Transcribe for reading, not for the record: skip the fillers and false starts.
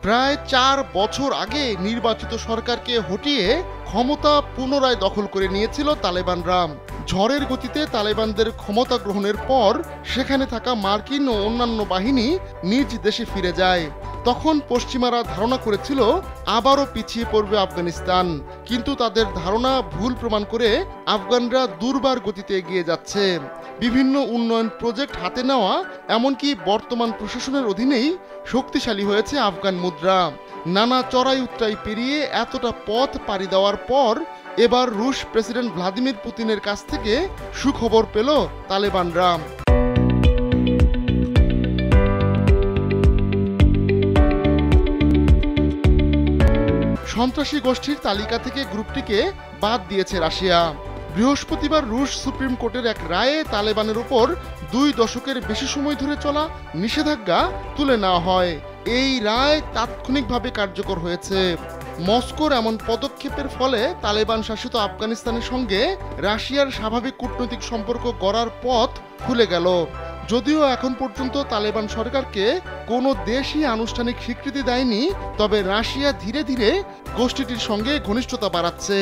প্রায় ৪ বছর আগে নির্বাচিত সরকারকে হটিয়ে ক্ষমতা পুনরায় দখল করে নিয়েছিল তালেবানরা। ঝড়ের গতিতে তালেবানদের ক্ষমতা গ্রহণের পর সেখানে থাকা মার্কিন ও অন্যান্য বাহিনী নিজ দেশে ফিরে যায়। তখন পশ্চিমারা ধারণা করেছিল আবারও পিছিয়ে পড়বে আফগানিস্তান, কিন্তু তাদের ধারণা ভুল প্রমাণ করে আফগানরা দুর্বার গতিতে এগিয়ে যাচ্ছে। বিভিন্ন উন্নয়ন প্রজেক্ট হাতে নেওয়া, এমনকি বর্তমান প্রশাসনের অধীনেই শক্তিশালী হয়েছে আফগান মুদ্রা। নানা চড়াই উতরাই পেরিয়ে এতটা পথ পাড়ি দেওয়ার পর এবার রুশ প্রেসিডেন্ট ভ্লাদিমির পুতিনের কাছ থেকে সুখবর পেল তালেবানরা। সন্ত্রাসী গোষ্ঠীর তালিকা থেকে গ্রুপটিকে বাদ দিয়েছে রাশিয়া। বৃহস্পতিবার রুশ সুপ্রিম কোর্টের এক রায়ে তালেবানের উপর 2 দশকের বেশি সময় ধরে চলা নিষেধাজ্ঞা তুলে নেওয়া হয়। এই রায় তাৎক্ষণিকভাবে কার্যকর হয়েছে। মস্কোর এমন পদক্ষেপের ফলে তালেবান শাসিত আফগানিস্তানের সঙ্গে রাশিয়ার স্বাভাবিক কূটনৈতিক সম্পর্ক গড়ার পথ খুলে গেল। যদিও এখন পর্যন্ত তালেবান সরকারকে কোনো দেশই আনুষ্ঠানিক স্বীকৃতি দেয়নি, তবে রাশিয়া ধীরে ধীরে গোষ্ঠীটির সঙ্গে ঘনিষ্ঠতা বাড়াচ্ছে।